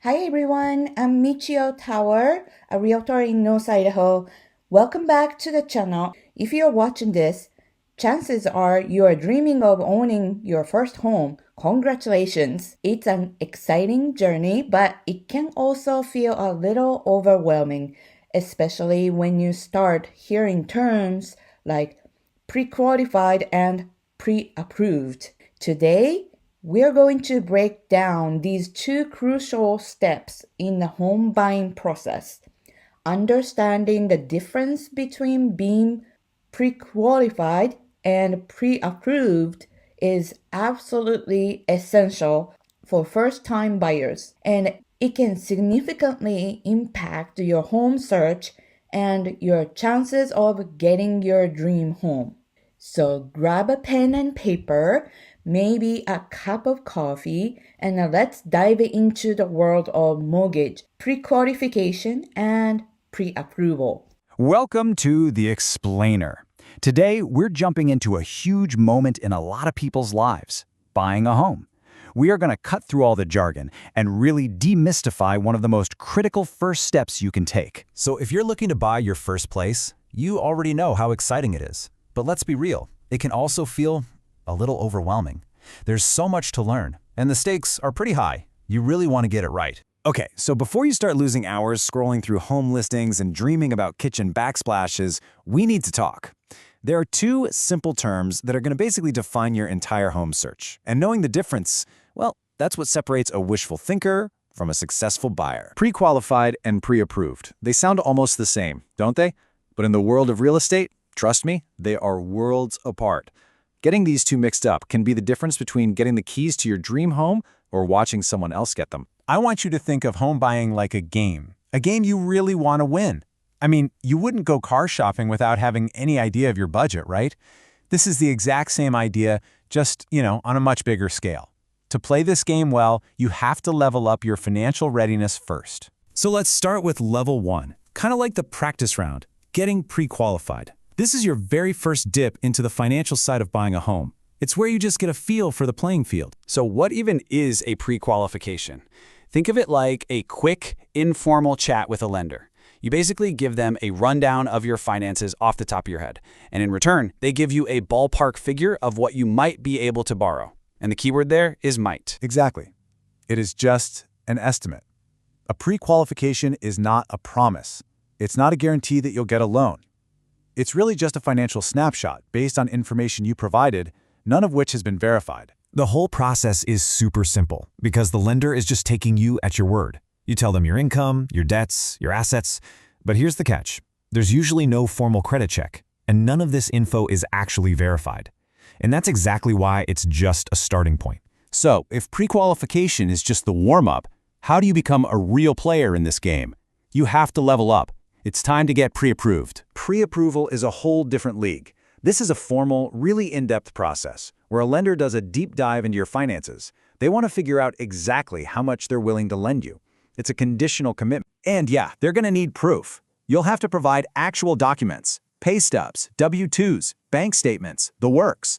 Hi everyone, I'm Michiyo Tower, a realtor in North Idaho. Welcome back to the channel. If you're watching this, chances are you are dreaming of owning your first home. Congratulations! It's an exciting journey, but it can also feel a little overwhelming, especially when you start hearing terms like pre-qualified and pre-approved. Today, we're going to break down these two crucial steps in the home buying process. Understanding the difference between being pre-qualified and pre-approved is absolutely essential for first-time buyers, and it can significantly impact your home search and your chances of getting your dream home. So grab a pen and paper, maybe a cup of coffee, and let's dive into the world of mortgage, pre-qualification, and pre-approval. Welcome to The Explainer. Today, we're jumping into a huge moment in a lot of people's lives, buying a home. We are going to cut through all the jargon and really demystify one of the most critical first steps you can take. So if you're looking to buy your first place, you already know how exciting it is. But let's be real, it can also feel a little overwhelming. There's so much to learn, and the stakes are pretty high. You really want to get it right. Okay, so before you start losing hours scrolling through home listings and dreaming about kitchen backsplashes, we need to talk. There are two simple terms that are going to basically define your entire home search. And knowing the difference, well, that's what separates a wishful thinker from a successful buyer. Pre-qualified and pre-approved. They sound almost the same, don't they? But in the world of real estate, trust me, they are worlds apart. Getting these two mixed up can be the difference between getting the keys to your dream home or watching someone else get them. I want you to think of home buying like a game you really want to win. I mean, you wouldn't go car shopping without having any idea of your budget, right? This is the exact same idea, just, on a much bigger scale. To play this game well, you have to level up your financial readiness first. So let's start with level 1, kind of like the practice round, getting pre-qualified. This is your very first dip into the financial side of buying a home. It's where you just get a feel for the playing field. So what even is a pre-qualification? Think of it like a quick, informal chat with a lender. You basically give them a rundown of your finances off the top of your head. And in return, they give you a ballpark figure of what you might be able to borrow. And the keyword there is might. Exactly. It is just an estimate. A pre-qualification is not a promise. It's not a guarantee that you'll get a loan. It's really just a financial snapshot based on information you provided, none of which has been verified. The whole process is super simple because the lender is just taking you at your word. You tell them your income, your debts, your assets. But here's the catch. There's usually no formal credit check, and none of this info is actually verified. And that's exactly why it's just a starting point. So if pre-qualification is just the warm-up, how do you become a real player in this game? You have to level up. It's time to get pre-approved. Pre-approval is a whole different league. This is a formal, really in-depth process where a lender does a deep dive into your finances. They want to figure out exactly how much they're willing to lend you. It's a conditional commitment. And yeah, they're going to need proof. You'll have to provide actual documents, pay stubs, W-2s, bank statements, the works.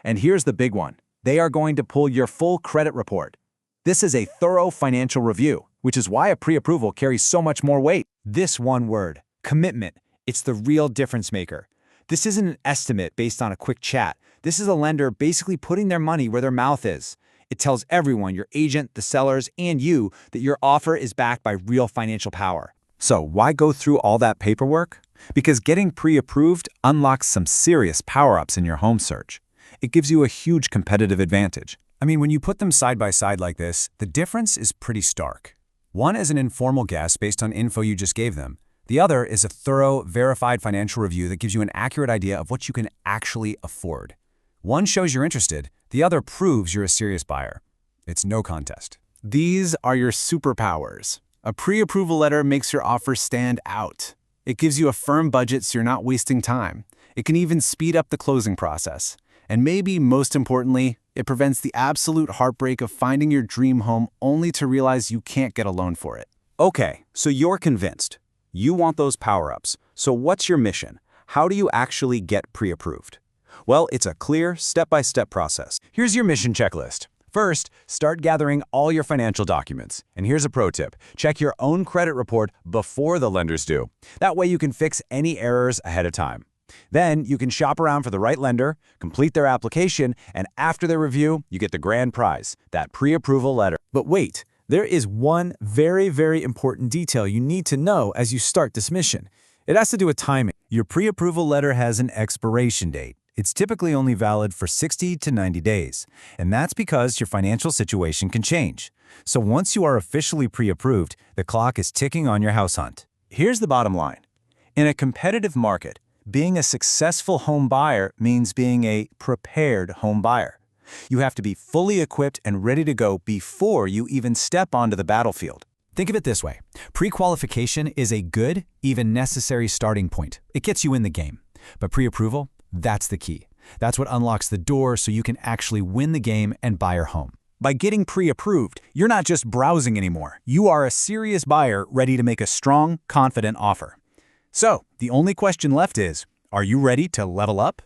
And here's the big one. They are going to pull your full credit report. This is a thorough financial review, which is why a pre-approval carries so much more weight. This one word, commitment, it's the real difference maker. This isn't an estimate based on a quick chat. This is a lender basically putting their money where their mouth is. It tells everyone, your agent, the sellers, and you, that your offer is backed by real financial power. So why go through all that paperwork? Because getting pre-approved unlocks some serious power-ups in your home search. It gives you a huge competitive advantage. I mean, when you put them side by side like this, the difference is pretty stark. One is an informal guess based on info you just gave them. The other is a thorough, verified financial review that gives you an accurate idea of what you can actually afford. One shows you're interested, the other proves you're a serious buyer. It's no contest. These are your superpowers. A pre-approval letter makes your offer stand out. It gives you a firm budget so you're not wasting time. It can even speed up the closing process. And maybe most importantly, it prevents the absolute heartbreak of finding your dream home only to realize you can't get a loan for it. Okay, so you're convinced. You want those power-ups. So what's your mission? How do you actually get pre-approved? Well, it's a clear, step-by-step process. Here's your mission checklist. First, start gathering all your financial documents. And here's a pro tip. Check your own credit report before the lenders do. That way you can fix any errors ahead of time. Then you can shop around for the right lender, complete their application, and after their review, you get the grand prize, that pre-approval letter. But wait, there is one very, very important detail you need to know as you start this mission. It has to do with timing. Your pre-approval letter has an expiration date. It's typically only valid for 60 to 90 days, and that's because your financial situation can change. So once you are officially pre-approved, the clock is ticking on your house hunt. Here's the bottom line. In a competitive market, being a successful home buyer means being a prepared home buyer. You have to be fully equipped and ready to go before you even step onto the battlefield. Think of it this way. Pre-qualification is a good, even necessary starting point. It gets you in the game. But pre-approval? That's the key. That's what unlocks the door so you can actually win the game and buy your home. By getting pre-approved, you're not just browsing anymore. You are a serious buyer ready to make a strong, confident offer. So, the only question left is, are you ready to level up?